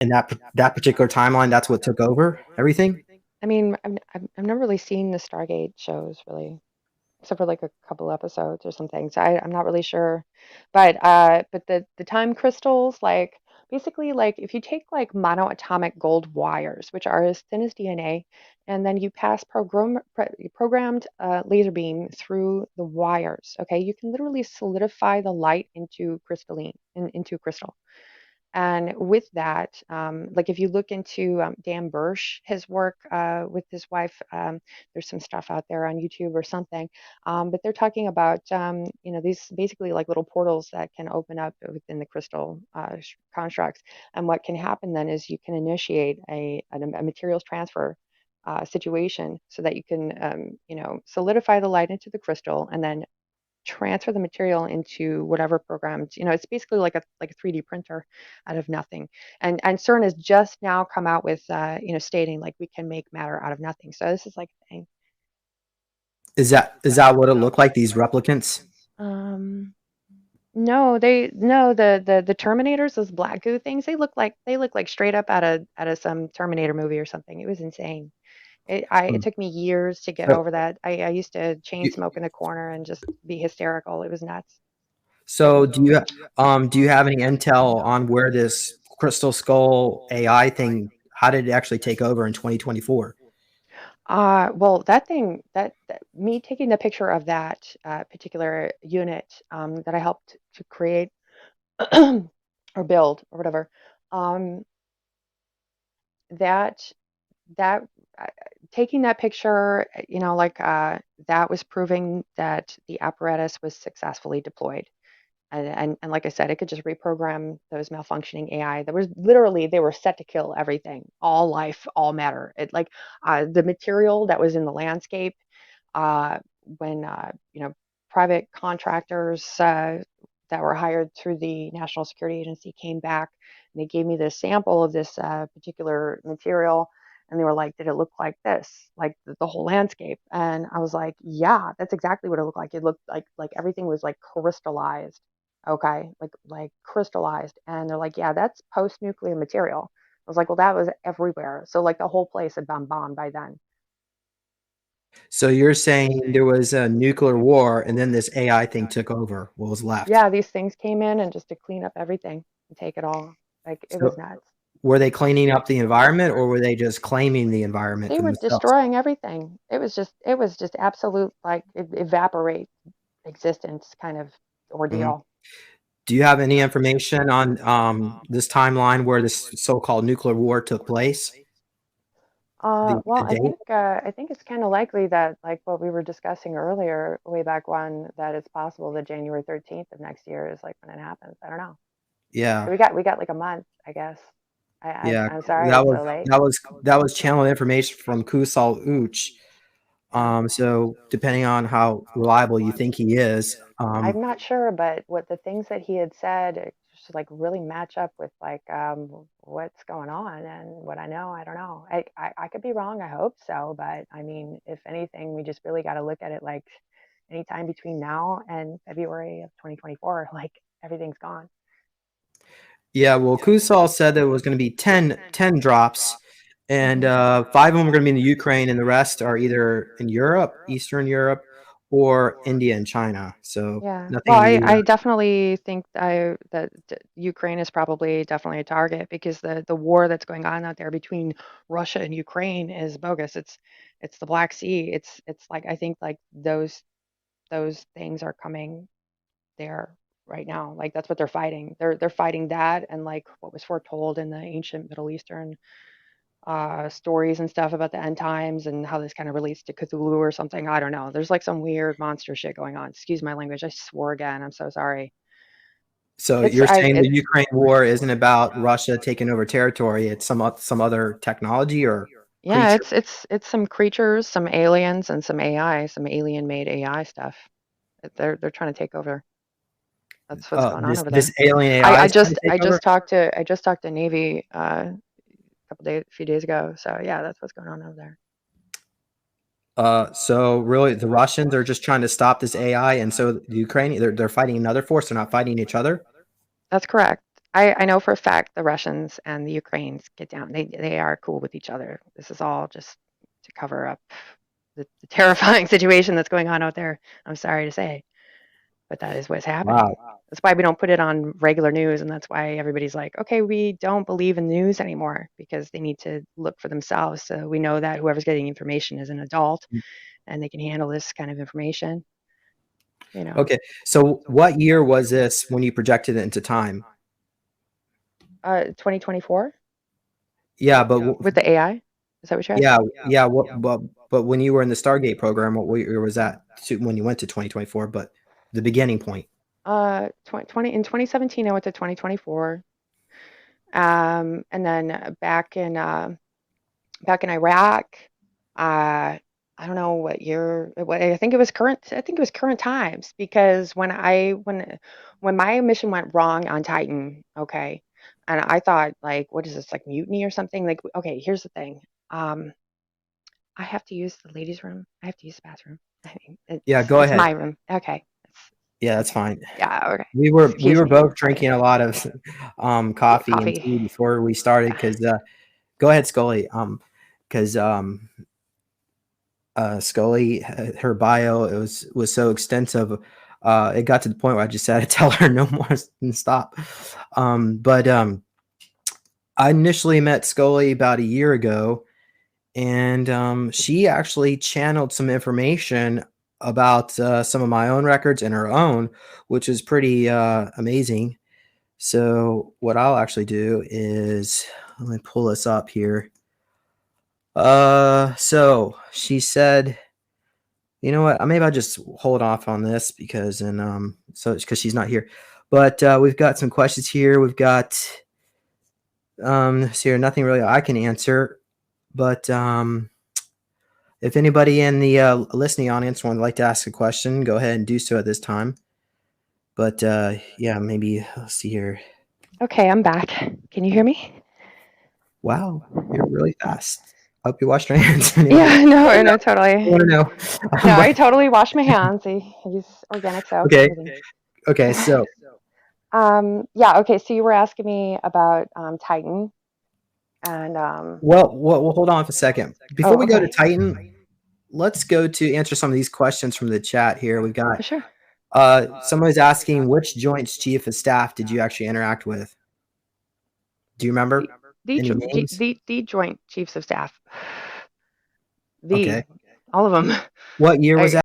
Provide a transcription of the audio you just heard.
And that particular timeline, that's what took over everything? I mean, I've never really seen the Stargate shows really, except for like a couple episodes or something. So I'm not really sure. But the time crystals, like basically like if you take like monoatomic gold wires, which are as thin as DNA, and then you pass programmed laser beam through the wires, okay, you can literally solidify the light into into crystal. And with that, like if you look into Dan Bursch, his work with his wife, there's some stuff out there on YouTube or something. But they're talking about, these basically like little portals that can open up within the crystal constructs. And what can happen then is you can initiate a materials transfer situation so that you can, solidify the light into the crystal and then transfer the material into whatever programs. It's basically like a 3D printer out of nothing. And CERN has just now come out with stating like we can make matter out of nothing. So this is like a thing. Is that what it looked like, these replicants? Um no, no, the Terminators, those black goo things, they look like straight up out of some Terminator movie or something. It was insane. It Hmm. took me years to get So, over that. I used to chain you- smoke in the corner and just be hysterical. It was nuts. so do you have any intel on where this Crystal Skull AI thing, how did it actually take over in 2024? Well, that thing, me taking the picture of that particular unit that I helped to create or build or whatever, um, that that uh, taking that picture, that was proving that the apparatus was successfully deployed. And like I said, it could just reprogram those malfunctioning AI. There was literally they were set to kill everything, all life, all matter. It like the material that was in the landscape uh, when private contractors that were hired through the National Security Agency came back and they gave me this sample of this particular material. And they were like, "Did it look like this, like the whole landscape?" And I was like, "Yeah, that's exactly what it looked like. It looked like everything was like crystallized, okay, like crystallized." And they're like, "Yeah, that's post-nuclear material." I was like, "Well, that was everywhere. So like the whole place had been bombed by then." So you're saying there was a nuclear war and then this AI thing took over what was left. Yeah, these things came in and just to clean up everything and take it all. Like it was So nuts. were they cleaning up the environment or were they just claiming the environment They for were themselves? destroying everything. It was just absolute like evaporate existence kind of Mhm. ordeal. Do you have any information on this timeline where this so-called nuclear war took place? Well, The date? I think it's kind of likely that like what we were discussing earlier, way back when, that it's possible that January 13th of next year is like when it happens. I don't know. Yeah, We got like a month, I guess. yeah. I'm sorry That it's was so late. that was channeled information from Kusal Uch. So depending on how reliable you think he is, I'm not sure, but what the things that he had said just like really match up with like what's going on and what I know. I don't know. I could be wrong. I hope so, but I mean, if anything, we just really got to look at it like anytime between now and February of 2024, like everything's gone. yeah. Well, Kusal said there was going to be 10 drops, and Hmm. five of them are going to be in the Ukraine, and the rest are either in Europe, Eastern Europe, or India and China. So Yeah. Well, nothing in the I U.S. definitely think that Ukraine is probably definitely a target because the war that's going on out there between Russia and Ukraine is bogus. It's the Black Sea. It's like I think like those things are coming there right now. Like that's what they're fighting. They're fighting that and like what was foretold in the ancient Middle Eastern stories and stuff about the end times and how this kind of relates to Cthulhu or something. I don't know. There's like some weird monster shit going on. Excuse my language. I swore again. I'm so sorry. So It's you're I saying the it Ukraine war isn't about Russia taking over territory; it's some other technology or Yeah, creature. it's some creatures, some aliens, and some AI, some alien made AI stuff. They're trying to take over. That's what's going on This over this there. alien I, AI I is trying just to take I over. just talked to I just talked to Navy a few days ago. So yeah, that's what's going on over there. So really, the Russians are just trying to stop this AI, and so the Ukrainian they're fighting another force. They're not fighting each other. That's correct. I know for a fact the Russians and the Ukrainians get down. They are cool with each other. This is all just to cover up the terrifying situation that's going on out there. I'm sorry to say, but that is what's happening. Wow. That's why we don't put it on regular news, and that's why everybody's like, okay, we don't believe in news anymore because they need to look for themselves. So we know that whoever's getting information is an adult and they can handle this kind of information. You know, Okay. So what year was this when you projected it into time? 2024 Yeah, but with the AI. Is that what you're yeah, asking? yeah. But when you were in the Stargate program, what year was that? When you went to 2024, but the beginning point. 20 in 2017, I went to 2024. And then back in Iraq, I don't know what year. I think it was current. I think it was current times because when my mission went wrong on Titan, okay, and I thought like, what is this like mutiny or something? Like, okay, here's the thing. Um, I have to use the ladies' room. I have to use the bathroom. I mean, Yeah, go it's ahead. my room. Okay, Yeah, that's okay, fine. yeah, okay. We Excuse were me. both Sorry. drinking a lot of coffee and Coffee. tea before we started Yeah. because go ahead, Scully. Because Scully, her bio was so extensive. It got to the point where I just had to tell her no more and stop. But I initially met Scully about a year ago, and she actually channeled some information about some of my own records and her own, which is pretty amazing. So what I'll actually do is let me pull this up here. So she said, you know what? Maybe I'll just hold off on this because so because she's not here. But we've got some questions here. We've got so here nothing really I can answer, but if anybody in the listening audience would like to ask a question, go ahead and do so at this time. But yeah, maybe let's see here. Okay, I'm back. Can you hear me? Wow, you're really fast. I hope you washed your hands anyway. Yeah, no, no, I want to totally. know. No, I But totally wash my hands. I use organic soap and okay, everything. okay. So Yeah, okay. So you were asking me about Titan and well, hold on for a second. Before oh, we go to okay. Titan, let's go to answer some of these questions from the chat here. We've got Sure. somebody's asking which Joint Chief of Staff did you actually interact with? Do you remember any names? The Joint Chiefs of Staff. The Okay. all of them. What year was I that?